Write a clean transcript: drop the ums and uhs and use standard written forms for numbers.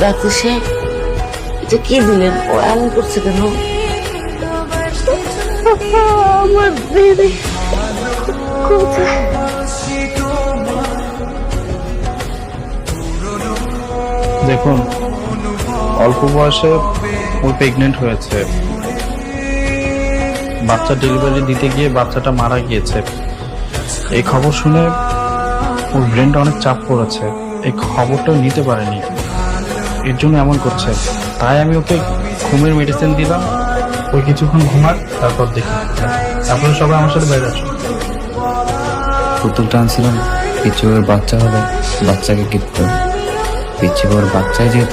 Doctor সাহেব, এটা কি দিলেন? ও এমন করছে কেন? আমার বেবি কোথায়? দেখুন, অল্প বয়সে ও প্রেগনেন্ট হয়েছে। বাচ্চা ডেলিভারি দিতে গিয়ে বাচ্চাটা মারা গিয়েছে। এই খবর শুনে ওর ব্রেনটা অনেক চাপ পড়েছে। এই খবরটাও নিতে পারেনি, এর জন্য এমন করছে। তাই আমি ওকে ঘুমের মেডিসিন দিলাম। ওই কিছুক্ষণ ঘুমাক, তারপর দেখি। তারপরে সবাই আমার সাথে বাইরে আসো। পুতুলটা আনছিলাম, পিছু ওর বাচ্চা হবে, বাচ্চাকে গিফট করবে। পিছু ওর বাচ্চায় যেহেতু